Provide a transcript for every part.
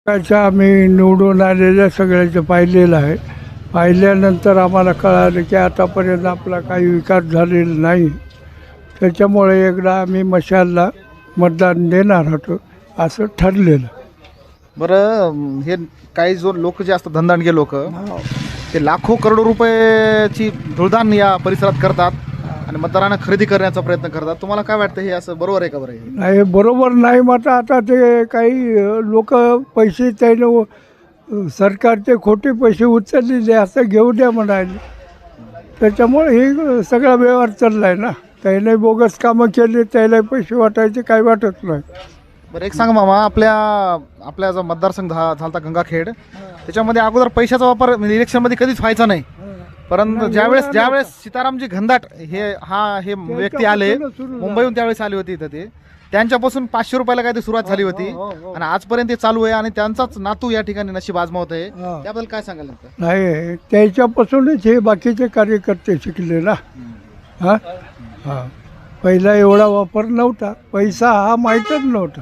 त्याच्या आम्ही निवडून आलेल्या सगळ्याचं पाहिलेलं आहे. पाहिल्यानंतर आम्हाला कळालं की आतापर्यंत आपला काही विकास झालेला नाही. त्याच्यामुळे एकदा आम्ही मशालला मतदान देणार होतो असं ठरलेलं. बरं, हे काही जो लोक जे असतात धनदांडगे लोक, ते लाखो करोडो रुपयाची धुळदान या परिसरात करतात आणि मतदारांना खरेदी करण्याचा प्रयत्न करतात. तुम्हाला काय वाटतं, हे असं बरोबर आहे का? बरं आहे नाही, बरोबर नाही. मग आता ते काही लोक पैसे त्यानं सरकारचे खोटे पैसे उचललेले असं घेऊ द्या म्हणाले. त्याच्यामुळे हे सगळा व्यवहार चालला आहे ना. त्याने बोगस कामं केली, त्याला पैसे वाटायचे काही वाटत नाही. बरं, एक सांगा मामा, आपल्या जो मतदारसंघ झालता गंगाखेड, त्याच्यामध्ये अगोदर पैशाचा वापर म्हणजे इलेक्शनमध्ये कधीच व्हायचा नाही. परंतु ज्यावेळेस सीतारामजी घनदाट हे व्यक्ती आले मुंबईहून, त्यावेळेस आले होते इथं, ते त्यांच्यापासून 500 रुपयाला काय ते सुरुवात झाली होती आणि आजपर्यंत ते चालू आहे आणि त्यांचाच नातू या ठिकाणी नशीब आजमावत आहे. त्याबद्दल काय सांगाल? नाही, त्याच्यापासूनच हे बाकीचे कार्यकर्ते शिकले ना. हां हां, पहिला एवढा वापर नव्हता, पैसा हा माहीतच नव्हता.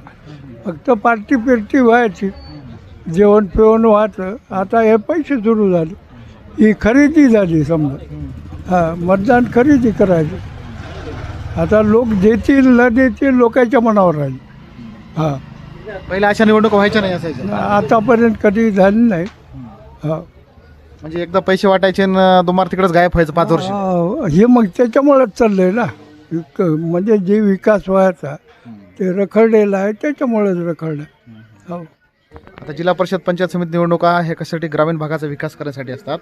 फक्त पार्टी फिरती व्हायची, जेवण पिवण व्हायचं. आता हे पैसे सुरू झाले, ही खरेदी झाली समजा. हां, मतदान खरेदी करायचं. आता लोक देतील न देतील लोकांच्या मनावर राहील. हां, पहिल्या अशा निवडणूक व्हायच्या नाही असायच्या, आतापर्यंत कधी झाली नाही. हां, म्हणजे एकदा पैसे वाटायचे आणि तुम्हाला तिकडेच गायब व्हायचं 5 वर्ष. हे मग त्याच्यामुळेच चाललं आहे ना. म्हणजे जे विकास व्हायचा ते रखडलेलं आहे, त्याच्यामुळेच रखडलं. हो, आता जिल्हा परिषद पंचायत समिती निवडणुका हे कशासाठी ग्रामीण भागाचा विकास करण्यासाठी असतात,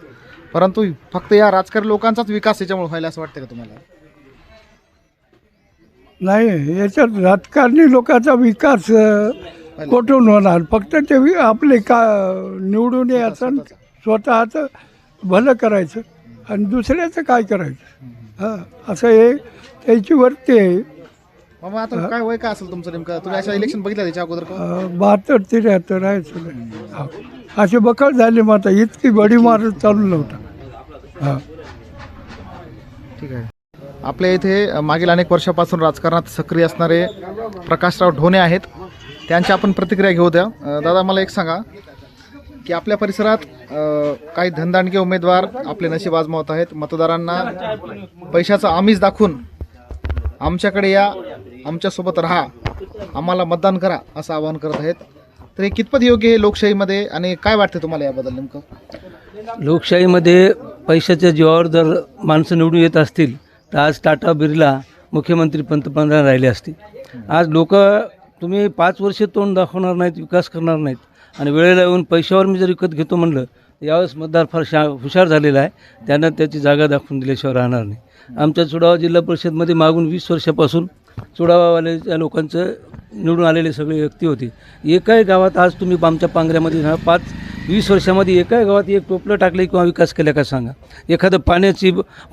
परंतु फक्त या राजकारणी लोकांचाच विकास याच्यामुळे व्हायला असं वाटतं का तुम्हाला? नाही, याच्यात राजकारणी लोकांचा विकास कुठून होणार? फक्त ते आपले का निवडून यायचं, स्वतःचं भलं करायचं आणि दुसऱ्याचं काय करायचं. हां, असं हे त्याची वृत्ती आहे. मग आता काय वय काय असेल तुमचं नेमकं? तुम्ही अशा इलेक्शन बघितलं त्याच्या अगोदर का? 72-73 आहे सगळं. असे बकळ झाले. मग आता इतकी बडी मारत चालू नव्हता. हां, ठीक आहे. आपल्या इथे मागील अनेक वर्षापासून राजकारणात सक्रिय असणारे प्रकाशराव ढोणे आहेत, त्यांच्या आपण प्रतिक्रिया घेऊ द्या. दादा, मला एक सांगा की आपल्या परिसरात काही धनदांडके उमेदवार आपले नशीब आजमावत आहेत. मतदारांना पैशाचं आमिष दाखवून आमच्याकडे या, आमच्यासोबत राहा, आम्हाला मतदान करा असं आवाहन करत आहेत. तर हे कितपत योग्य आहे लोकशाहीमध्ये आणि काय वाटते तुम्हाला याबद्दल नेमकं? लोकशाहीमध्ये पैशाच्या जीवावर जर माणसं निवडून येत असतील तर आज टाटा बिर्ला मुख्यमंत्री पंतप्रधान राहिले असते. आज लोक, तुम्ही 5 वर्ष तोंड दाखवणार नाहीत, विकास करणार नाहीत आणि वेळेला येऊन पैशावर मी जर विकत घेतो म्हणलं, यावेळेस मतदार फार हुशार झालेला आहे. त्यानं त्याची जागा दाखवून दिल्याशिवाय राहणार नाही. आमच्या चुडावा जिल्हा परिषदमध्ये मागून 20 वर्षापासून चुडावावाल्या लोकांचं निवडून आलेले सगळे व्यक्ती होते. एकाही गावात आज तुम्ही आमच्या पांगऱ्यामध्ये 5-20 वर्षामध्ये एकाही गावात एक टोपलं टाकलं किंवा विकास केला का सांगा? एखादं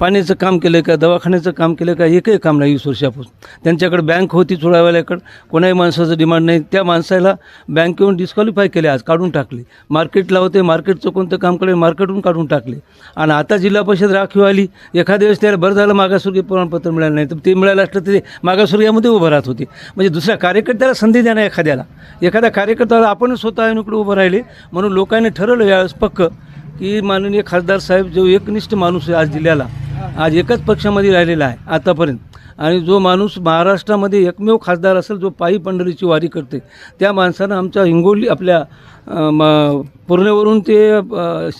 पाण्याचं काम केलं का, दवाखान्याचं काम केलं का? एकही काम नाही 20 वर्षापासून. त्यांच्याकडे बँक होती चुडावाल्याकडं, कोणाही माणसाचं डिमांड नाही. त्या माणसाला बँकेहून डिस्क्वालिफाय केले, आज काढून टाकले. मार्केटला होते, मार्केटचं कोणतं काम केलं, मार्केटहून काढून टाकले. आणि आता जिल्हा परिषद राखीव आली. एखाद्या वेळेस त्याला बरं झालं मागासवर्गीय प्रमाणपत्र मिळालं नाही, तर ते मिळालं असलं तरी मागासवर्गीयामध्ये उभं राहत होते. म्हणजे दुसऱ्या कार्यकर्त्याला संधी द्या ना. एखाद्या कार्यकर्त्याला आपणच स्वतः इकडे उभं राहिले म्हणून लोकांनी ठरवलं यावेळेस पक्क की माननीय खासदार साहेब जो एकनिष्ठ माणूस आहे आज जिल्ह्याला, आज एकच पक्षामध्ये राहिलेला आहे आतापर्यंत, आणि जो माणूस महाराष्ट्रामध्ये एकमेव खासदार असेल जो पायी पंढरीची वारी करते, त्या माणसानं आमच्या हिंगोली आपल्या पुर्णेवरून ते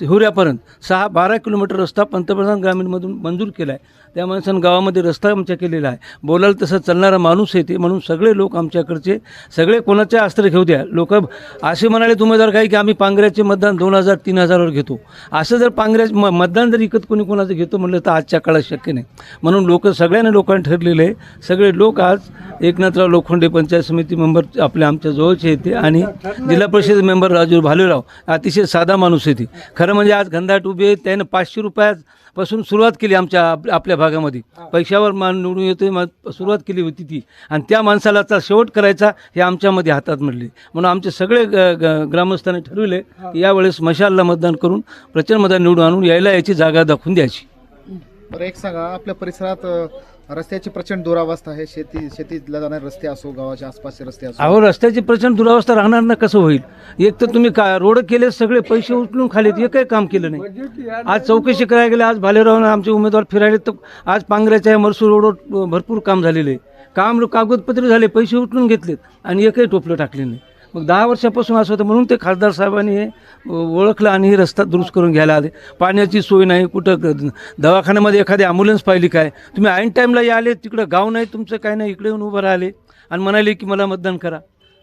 हिवऱ्यापर्यंत 6-12 किलोमीटर रस्ता पंतप्रधान ग्रामीणमधून मंजूर केला आहे. त्या माणसानं गावामध्ये रस्ता आमच्या केलेला आहे. बोलायला तसं चालणारा माणूस आहे ते. म्हणून सगळे लोक आमच्याकडचे, सगळे कोणाचे अस्त्र घेऊ द्या. लोक असे म्हणाले उमेदवार काही की आम्ही पांगऱ्याचे मतदान 2000-3000वर घेतो. असं जर मतदान जर इकत कोणाचं घेतो म्हणलं तर आजच्या काळात शक्य नाही. म्हणून लोकांनी ठरलेले आहे. सगळे लोक आज एकनाथराव लोखंडे पंचायत समिती मेंबर आमच्या जवळचे येते आणि जिल्हा परिषद मेंबर राजू भालेराव अतिशय साधा माणूस आहे. खरं म्हणजे आज घनदाट उभे, त्यानं 500 रुपयापासून सुरुवात केली आपल्या भागामध्ये. पैशावर निवडून येतो सुरुवात केली होती ती, आणि त्या माणसाला शेवट करायचा हे आमच्यामध्ये हातात म्हणले. म्हणून आमचे सगळे ग्रामस्थांनी ठरविले की यावेळेस मशालला मतदान करून प्रचंड मतदान निवडून आणून यायची जागा दाखवून द्यायची. बरं, एक सांगा, आपल्या परिसरात रस्त्याची प्रचंड दुरावस्था आहे. शेतीला जाणारे रस्ते असो, गावाच्या आसपासचे रस्ते असो. अहो रस्त्याची प्रचंड दुरावस्था राहणार ना, कसं होईल? एक तर तुम्ही का रोड केले, सगळे पैसे उचलून खालीत, एकही काम केलं नाही. आज चौकशी करायला गेले, आज भालेराव आमचे उमेदवार फिरायले, तर आज पांगऱ्याच्या मरसूर रोडवर भरपूर काम झालेले आहे. काम कागदपत्र झाले, पैसे उचलून घेतलेत आणि एकही टोपलं टाकले नाही. मग 10 वर्षापासून असं होतं, म्हणून ते खासदार साहेबांनी हे ओळखलं आणि हे रस्ता दुरुस्त करून घ्यायला आले. पाण्याची सोय नाही, कुठं दवाखान्यामध्ये एखादी ॲम्ब्युलन्स पाहिली काय? तुम्ही ऐन टाईमला आले, तिकडं गाव नाही तुमचं, काय नाही, इकडे येऊन उभं राहिले आणि म्हणाले की मला मतदान करा.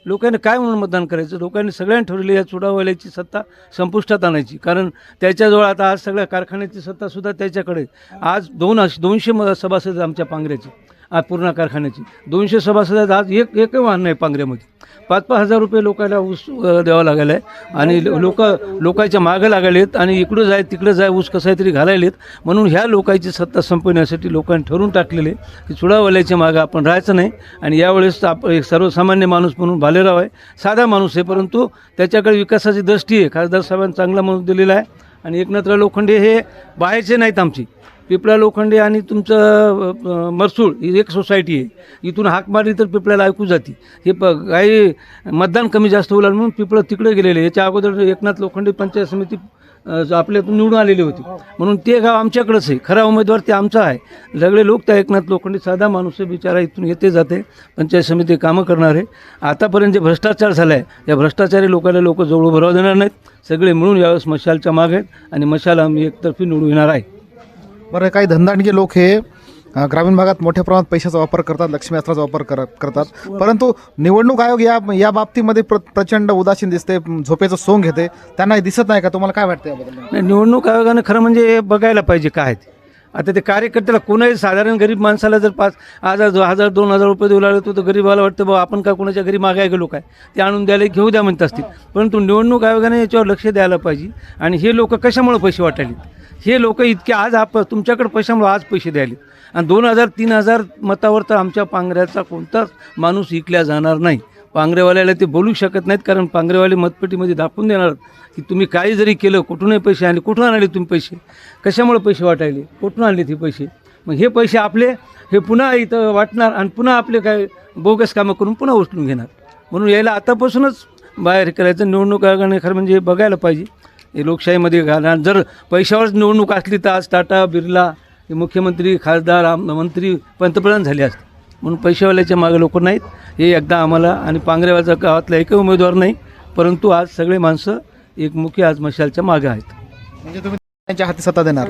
लोकांनी काय म्हणून मतदान करायचं? लोकांनी सगळ्यांनी ठरवले या चुडावल्याची सत्ता संपुष्टात आणायची, कारण त्याच्याजवळ आता आज सगळ्या कारखान्याची सत्तासुद्धा त्याच्याकडे. आज 200 सभासद आमच्या पांगऱ्याचे, आज पूर्ण कारखान्याची 200 सभासद. आज एकही वाहन नाही पांगऱ्यामध्ये. 5-5 हजार रुपये लोकांना ऊस द्यावा लागला आहे आणि लोकांच्या मागं लागलेत आणि इकडं जाय तिकडं जाय ऊस कसा तरी घालायलेत. म्हणून ह्या लोकांची सत्ता संपवण्यासाठी लोकांनी ठरवून टाकलेले की चुडावल्याच्या मागं आपण राहायचं नाही. आणि यावेळेस एक सर्वसामान्य माणूस म्हणून भालेराव आहे, साधा माणूस आहे, परंतु त्याच्याकडे विकासाची दृष्टी आहे. खासदार साहेबांनी चांगला माणूस दिलेला आहे. आणि एकनाथराव लोखंडे हे बाहेरचे नाहीत, आमची पिपळा लोखंडे आणि तुमचं मरसूळ ही एक सोसायटी आहे. इथून हाक मारली तर पिपळ्याला ऐकू जाते. हे काही मतदान कमी जास्त होईल म्हणून पिपळं तिकडे गेलेले. याच्या अगोदर एकनाथ लोखंडे पंचायत समिती आपल्यातून निवडून आलेली होती, म्हणून ते गाव आमच्याकडंच आहे. खरा उमेदवार ते आमचा आहे. सगळे लोक त्या एकनाथ लोखंडे साधा माणूस आहे, बिचारा इथून येते जाते, पंचायत समिती कामं करणार आहे. आतापर्यंत जे भ्रष्टाचार झाला आहे, या भ्रष्टाचारी लोकांना लोक जवळ भराव देणार नाहीत. सगळे मिळून यावेळेस मशालच्या मागे आहेत आणि मशाल आम्ही एकतर्फी निवडून येणार आहे. बरं, काही धंदांडगे लोक हे ग्रामीण भागात मोठ्या प्रमाणात पैशाचा वापर करतात, लक्ष्मी अस्त्राचा वापर करतात, परंतु निवडणूक आयोग या बाबतीमध्ये प्रचंड उदासीन दिसते, झोपेचं सोंग घेते. त्यांना हे दिसत नाही का? तुम्हाला काय वाटतं याबद्दल? नाही, निवडणूक आयोगाने खरं म्हणजे बघायला पाहिजे काय ते. आता ते कार्यकर्त्याला कोणाही साधारण गरीब माणसाला जर 5,000 2,000 रुपये देऊ लागले तर गरीबाला वाटतं बाबा आपण का कोणाच्या घरी मागाय गेलो काय, ते आणून द्यायला घेऊ द्या म्हणत असतील. परंतु निवडणूक आयोगाने याच्यावर लक्ष द्यायला पाहिजे. आणि हे लोक कशामुळे पैसे वाटायले? हे लोक इतके आज तुमच्याकडे पैशामुळे आज पैसे द्यायले. आणि 2,000-3,000 मतावर तर आमच्या पांगऱ्याचा कोणताच माणूस इकल्या जाणार नाही. पांगरेवाल्याला ते बोलू शकत नाहीत, कारण पांगरेवाले मतपेटीमध्ये दाखवून देणार की तुम्ही काही जरी केलं, कुठूनही पैसे आणले, कुठून आणले तुम्ही पैसे, कशामुळे पैसे वाटायले, कुठून आणले ते पैसे. मग हे पैसे आपले हे पुन्हा इथं वाटणार आणि पुन्हा आपले काय बोगस कामं करून पुन्हा उचलून घेणार. म्हणून यायला आतापासूनच बाहेर करायचं. निवडणूक आयोगाने खरं म्हणजे बघायला पाहिजे. हे लोकशाहीमध्ये घालणार जर पैशावरच निवडणूक असली तर आज टाटा बिर्ला हे मुख्यमंत्री, खासदार, मंत्री, पंतप्रधान झाले असते. म्हणून पैशावाल्याच्या मागे लोक नाहीत. हे एकदा आम्हाला आणि पांगरेवाचा गावातला एकही उमेदवार नाही, परंतु आज सगळे माणसं एकमुखी आज मशालच्या मागे आहेत. म्हणजे तुम्ही त्यांच्या हाती सत्ता देणार,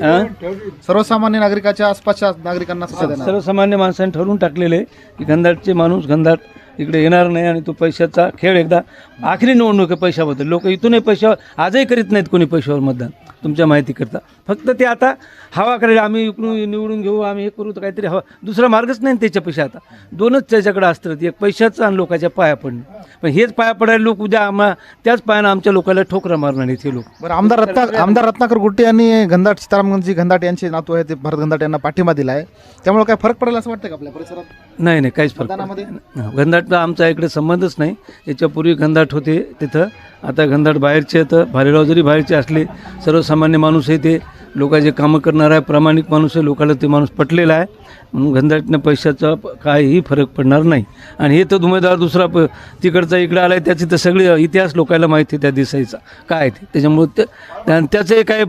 सर्वसामान्य नागरिकाच्या आसपासच्या नागरिकांना सत्ता देणार. सर्वसामान्य माणसांनी ठरवून टाकलेले की घनदाटचे माणूस घनदाट इकडे येणार नाही. आणि तो पैशाचा खेळ एकदा आखरी निवडणूक आहे पैशाबद्दल. लोक इथूनही पैशावर आजही करीत नाहीत कोणी पैशावर मतदान, तुमच्या माहिती करता. फक्त ते आता हवा करायला आम्ही इकडून निवडून घेऊ, आम्ही हे करू, तर काहीतरी हवा, दुसरा मार्गच नाही त्याच्या पैसे. आता दोनच त्याच्याकडे असतात, एक पैशाचं आणि लोकांच्या पाया पडणे. पण हेच पाया पडायला लोक उद्या त्याच पायानं आमच्या लोकांना ठोकरा मारणार आहेत हे लोक. बरं, आमदार रत्नाकर गुट्टे यांनी घनदाट सीतारामजी घनदाट यांचे नातू आहे ते भरत घनदाट यांना पाठिंबा दिला आहे. त्यामुळे काय फरक पडेल असं वाटतं का आपल्या परिसरात? नाही, काहीच फरक नाही. घनदाटचा आमचा इकडे संबंधच नाही. याच्यापूर्वी घनदाट होते तिथं, आता घनदाट बाहेरचे. तर भालेराव जरी बाहेरचे असले, सर्वसामान्य माणूस आहे ते, लोकांचे कामं करणार आहे, प्रामाणिक माणूस आहे, लोकांना ते माणूस पटलेला आहे. म्हणून घनदाटनं पैशाचा काहीही फरक पडणार नाही. आणि हे तर उमेदवार दुसरा तिकडचा इकडं आला आहे, त्याची तर सगळे इतिहास लोकांना माहिती आहे त्या देसाईचा काय आहे ते. त्याच्यामुळे त्याचे काय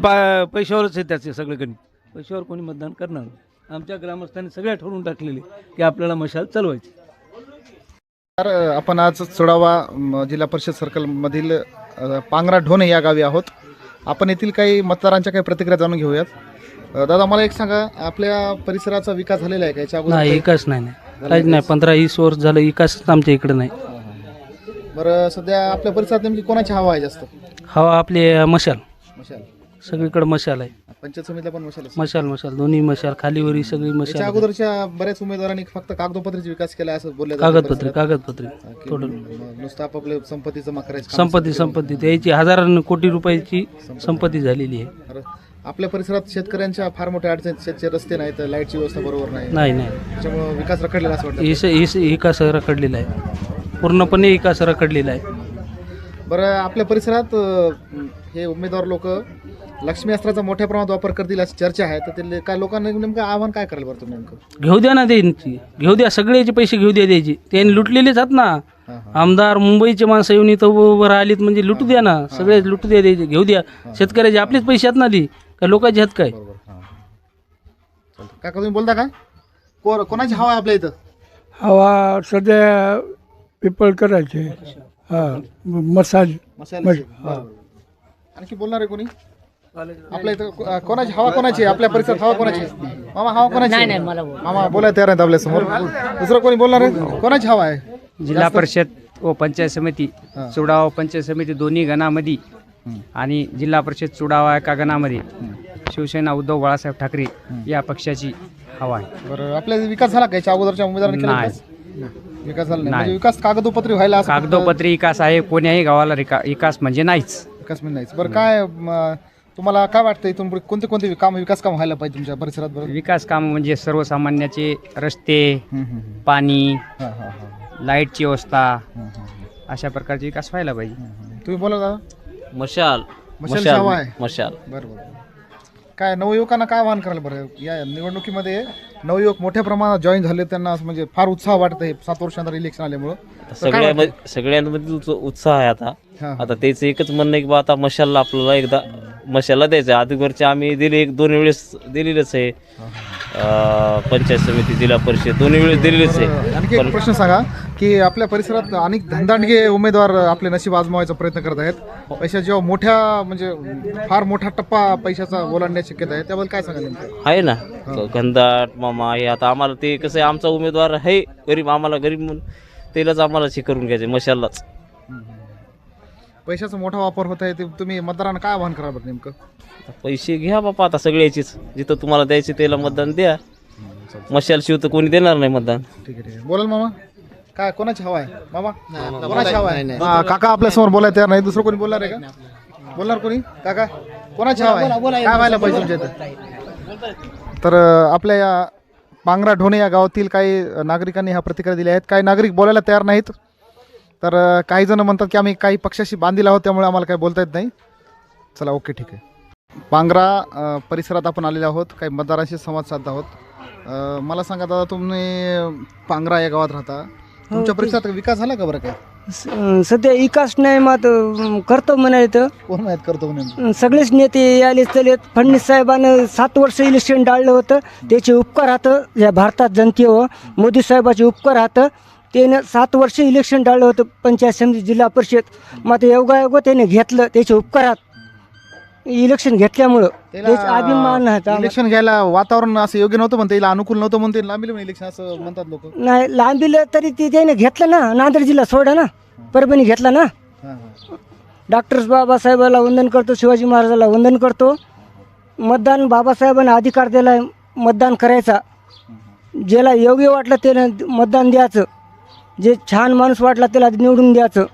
पैशावरच आहे त्याचे सगळे गणित. पैशावर कोणी मतदान करणार. आमच्या ग्रामस्थांनी सगळ्या ठरवून टाकलेले की आपल्याला मशाल चालवायची. तर आपण आज सोडावा जिल्हा परिषद सर्कलमधील पांगरा ढोणे या गावी आहोत. आपण येथील काही मतदारांच्या काही प्रतिक्रिया जाणून घेऊयात. दादा, मला एक सांगा, आपल्या परिसराचा विकास झालेला आहे का याच्या अगोदर? नाही, विकास नाही काहीच नाही. 15-20 वर्ष झालं विकासच आमच्या इकडे नाही. बरं, सध्या आपल्या परिसरात नेमकी कोणाची हवा आहे जास्त? हवा आपले मशाल, मशाल. सगळीकडे मशाल आहे. पंचायत समितीला पण मशाल? मशाल दोन्ही मशाल, खालीवरी सगळी मशाल. त्याच्या अगोदरच्या बऱ्याच उमेदवारांनी फक्त कागदोपत्रीचा विकास केला असं बोलले. कागदपत्रे टोटल नुसतं आपापल्या संपत्तीचं माकरायचं. संपत्ती त्याची हजारांनी कोटी रुपयाची संपत्ती झालेली आहे. आपल्या परिसरात शेतकऱ्यांच्या फार मोठ्या अडचणी, शेतचे रस्ते नाहीत, लाईटची व्यवस्था बरोबर नाही. त्याच्यामुळे विकास रखडलेला असं वाटतं. विकास रखडलेला आहे, पूर्णपणे विकास रखडलेला आहे. बरं, आपल्या परिसरात हे उमेदवार लोक लक्ष्मी अस्त्राचा मोठ्या प्रमाणात वापर करतील अशी चर्चा आहे, तर ते काय लोकांना नेमकं आव्हान काय करायला बरं तुम्ही नेमकं? घेऊ द्या ना त्यांची, घेऊ द्या, सगळ्याचे पैसे घेऊ द्या द्यायचे. त्यांनी लुटलेलेच आहेत ना. आमदार मुंबईचे माणसं येऊन इथं उभं राहिलीत म्हणजे लुटू द्या ना, सगळे लुटू द्या द्यायचे, घेऊ द्या. शेतकऱ्याचे आपलेच पैसे आहेत ना ती, का लोकांचे आहेत काय? काय तुम्ही बोलता का? कोणाची हवा आहे आपल्या इथं? हवा सध्या पिपळकराचे. हां, मसाज. आणखी बोलणार आहे कोणी आपल्या इथं? कोणाची हवा, कोणाची आपल्या परिसरात हवा कोणाची? मामा हवा कोणाची? मामा बोलायला तयार आहेत आपल्या समोर. दुसरं कोणी बोलणार आहे? कोणाची हवा आहे? जिल्हा परिषद व पंचायत समिती, चुडावा पंचायत समिती दोन्ही गणामध्ये आणि जिल्हा परिषद चुडावा एका गणामध्ये शिवसेना उद्धव बाळासाहेब ठाकरे या पक्षाची हवा आहे. बरं, आपल्या विकास झाला का याच्या अगोदरच्या उमेदवारांनी केला नाही. विकास? विकास झाला नाही. म्हणजे विकास कागदोपत्री व्हायला असं कागदोपत्री विकास आहे, कोण्याही गावाला विकास म्हणजे नाहीच. विकास म्हणजे नाहीच. बरं, काय तुम्हाला काय वाटतं इथून पुढे कोणते कोणते विकास काम व्हायला पाहिजे तुमच्या परिसरात? बरं, विकास काम म्हणजे सर्वसामान्याचे रस्ते, पाणी, लाईटची व्यवस्था, अशा प्रकारचे विकास व्हायला पाहिजे. तुम्ही बोला दादा. मशाल मशालची हवा आहे. मशाल. बरोबर. काय नवयुवकांना काय आवाहन करायला बरं या निवडणुकीमध्ये? नवयुवक मोठ्या प्रमाणात जॉईन झाले, त्यांना असं म्हणजे फार उत्साह वाटतं हे 7 वर्षानंतर इलेक्शन आल्यामुळं. सगळ्यांमध्ये उत्साह आहे आता. हां. आता त्याचं एकच म्हणणं आहे की बा आता मशालला आपल्याला एकदा मशालला द्यायचं. अगोदरचे आम्ही दिले 2 वेळेस दिलेलंच आहे. पंचायत समिती, जिल्हा परिषद दोन्ही वेळेस दिलेलेच आहे. आणखी एक प्रश्न सांगा की आपल्या परिसरात अनेक धंदांडगे उमेदवार आपले नशीब आजमावायचा प्रयत्न करत आहेत. पैसा जेव्हा मोठ्या म्हणजे फार मोठा टप्पा पैशाचा ओलांडण्याची शक्यता आहे, त्याबद्दल काय सांगा नेमकं? आहे ना गंधाट मामा हे. आता आम्हाला ते कसं आहे, आमचा उमेदवार आहे गरीब, आम्हाला गरीब म्हणून त्यालाच आम्हाला हे करून घ्यायचं मशाललाच. पैशाचा मोठा वापर होत आहे, ते तुम्ही मतदारांना काय आवाहन करा बरं नेमकं? पैसे घ्या बापा आता सगळ्याचीच, जिथं तुम्हाला द्यायचे त्याला मतदान द्या. मशाल शिव तर कोणी देणार नाही मतदान. ठीक आहे, ठीक आहे. बोलाल मामा. काय कोणाची हवा आहे मामा? कोणाची हवा आहे? काका आपल्या समोर बोलायला तयार नाही. दुसरं कोणी बोलणार आहे का? बोलणार कोणी? काका कोणाची हवा आहे? काय व्हायला पाहिजे तुमच्या इथं? तर आपल्या या पांगरा ढोणे या गावातील काही नागरिकांनी ह्या प्रतिक्रिया दिल्या आहेत. काही नागरिक बोलायला तयार नाहीत. तर काही जण म्हणतात की आम्ही काही पक्षाशी बांधील आहोत, त्यामुळे आम्हाला काही बोलता येत नाही. चला, ओके, ठीक आहे. पांगरा परिसरात आपण आलेले आहोत, काही मतदारांशी संवाद साधत आहोत. मला सांगा दादा, तुम्ही पांगरा या गावात राहता, तुमच्या परिसरात विकास झाला का बरं? काय सध्या विकास नाही, मात करतो म्हणायचं. कोण माहीत करतो म्हणून? सगळेच नेते याले चलेत. फडणवीस साहेबांनं 7 वर्ष इलेक्शन डाळलं होतं, त्याचे उपकार हातं या भारतात जनतेवर. मोदी साहेबाचे उपकार हातं, त्यानं 7 वर्ष इलेक्शन डाळलं होतं पंचायत समिती, जिल्हा परिषद. मग योगायोग त्याने घेतलं, त्याचे उपकारात इलेक्शन घेतल्यामुळं त्याचे अभिमान आहे. इलेक्शन घ्यायला वातावरण असं योग्य नव्हतं, पण त्याला अनुकूल नव्हतं म्हणून ते लांबीलं इलेक्शन असं म्हणतात लोक. नाही, लांबीलं तरी ते त्याने घेतलं ना. नांदेड जिल्हा सोडा ना, परभणी घेतला ना. डॉक्टर बाबासाहेबाला वंदन करतो, शिवाजी महाराजाला वंदन करतो. मतदान बाबासाहेबांना अधिकार दिला आहे मतदान करायचा. ज्याला योग्य वाटलं त्याला मतदान द्यायचं, जे छान माणूस वाटला त्याला निवडून द्यायचं.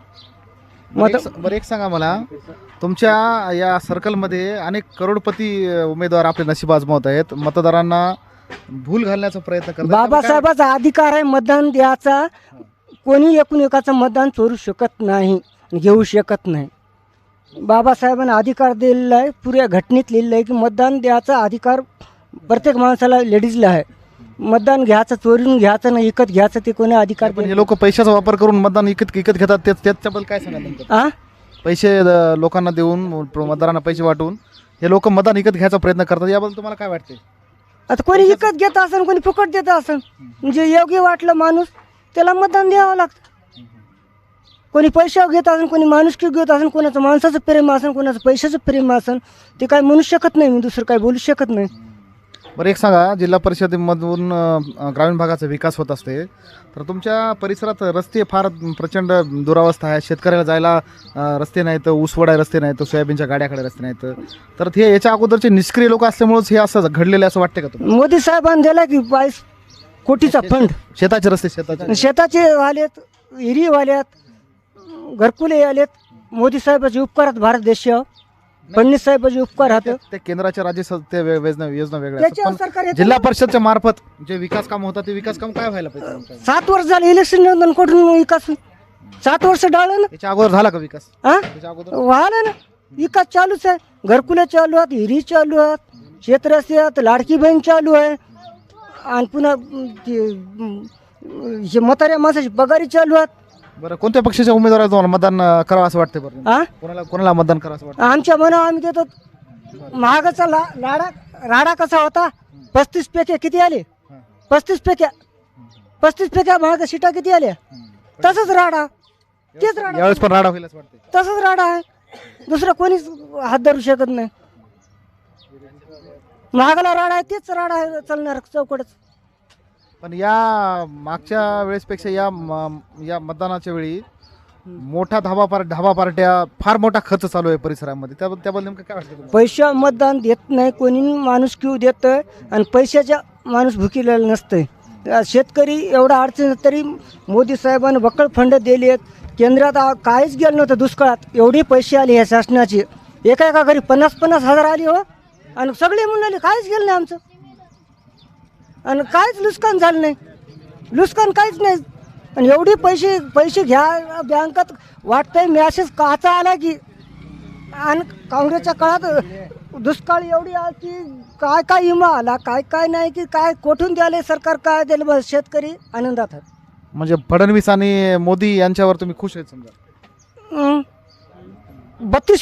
बरं, एक सांगा मला, तुमच्या या सर्कलमध्ये अनेक करोडपती उमेदवार आपले नशीब आजमावत आहेत, मतदारांना भूल घालण्याचा प्रयत्न करतात. बाबासाहेबाचा अधिकार आहे मतदान द्यायचा. कोणी एकूण एकाचं मतदान चोरू शकत नाही, घेऊ शकत नाही. बाबासाहेबांना अधिकार दिलेला आहे, पुऱ्या घटनेत लिहिलेलं आहे की मतदान द्यायचा अधिकार प्रत्येक माणसाला, लेडीजला आहे. मतदान घ्यायचं, चोरून घ्यायचं नाही, विकत घ्यायचं ते कोणी अधिकार. पण हे लोक पैशाचा वापर करून मतदान विकत घेतात, त्याच्याबद्दल काय सांगा? पैसे लोकांना देऊन, मतदारांना पैसे वाटून हे लोक मतदान विकत घ्यायचा प्रयत्न करतात, याबद्दल तुम्हाला काय वाटते? आता कोणी विकत घेत असेल, कोणी फुकट देत असेल, म्हणजे योग्य वाटलं माणूस त्याला मतदान द्यावं लागतं. कोणी पैशावर घेत असेल, कोणी माणुसकी घेत असेल, कोणाचं माणसाचं प्रेम असेल, कोणाचं पैशाचं प्रेम असेल, ते काय म्हणू शकत नाही. मी दुसरं काय बोलू शकत नाही. बरं, एक सांगा, जिल्हा परिषदेमधून ग्रामीण भागाचा विकास होत असते, तर तुमच्या परिसरात रस्ते फार प्रचंड दुरावस्था आहे. शेतकऱ्याला जायला रस्ते नाहीत, ऊसवडाय रस्ते नाहीत, सोयाबीनच्या गाड्याकडे रस्ते नाहीत. तर हे याच्या अगोदरचे निष्क्रिय लोक असल्यामुळेच हे असं घडलेलं असं वाटतं का तुम्हाला? मोदी साहेबांनी दिला की 22 कोटीचा फंड. शेताचे रस्ते, शेताचे आलेत, हिरी वाल्यात, घरकुले आलेत. मोदी साहेबाचे उपकारात भारत देशावर, फडणवीस साहेबाचे उपकार हात. ते केंद्राच्या राज्य योजना वेगळ्या त्याच्यावर असतात. सरकार पण जिल्हा परिषदच्या मार्फत जे विकास काम होतात, ते विकास काम काय व्हायला पाहिजे? 7 वर्ष झाले इलेक्शन कुठून विकास होईल? 7 वर्ष डाळलं ना. याच्या अगोदर झाला का विकास? हा याच्या अगोदर व्हायला ना, विकास चालूच आहे. घरकुलं चालू आहेत, हिरी चालू आहेत, क्षेत्रस्ते आहेत, लाडकी बहीण चालू आहे, आणि पुन्हा हे म्हाताऱ्या माणसाची पगारी चालू आहेत. बरं, कोणत्या पक्षाच्या उमेदवाराला तुम्हाला मतदान करावं असं वाटतं बरं? हा कोणाला मतदान करावं असं वाटतं? आमच्या मनावर आम्ही देतो. महागाचा राडा कसा होता? 35 पैकी किती आले? 35 पैकी महाग सीटा किती आल्या? तसंच राडा, तेच राडा, यावेळेस पण राडा होईल असं वाटतं. तसंच राडा आहे. दुसरं कोणीच हात धरू शकत नाही. महागाला राडा आहे, तेच राडा आहे चालणार चौकडच. पण या मागच्या वेळेसपेक्षा या मतदानाच्या वेळी मोठा धाबा पार्ट्या फार मोठा खर्च चालू आहे परिसरामध्ये. त्याबद्दल नेमकं काय वाटतं तुम्हाला? पैसा मतदान देत नाही कोणी, माणूस क्यू देतं आणि पैशाच्या माणूस भुकीलेला नसतंय. शेतकरी एवढा अडचण तरी मोदी साहेबांनी बक्कळ फंड दिले आहेत. केंद्रात काहीच गेलं नव्हतं दुष्काळात, एवढे पैसे आले ह्या शासनाचे. एका घरी 50-50 हजार आले हो, आणि सगळे म्हणाले काहीच गेलं नाही आमचं, आणि काहीच नुकसान झालं नाही, नुकसान काहीच नाही. आणि एवढे पैसे घ्या बँकात, वाटतंय मॅसेज काचा आला की. आणि काँग्रेसच्या काळात दुष्काळ एवढी आली की काय विमा आला, काय नाही, की काय कोठून द्याले सरकार, काय दिलं, बस शेतकरी आनंदात आहेत. म्हणजे फडणवीस आणि मोदी यांच्यावर तुम्ही खुश आहेत समजा? 32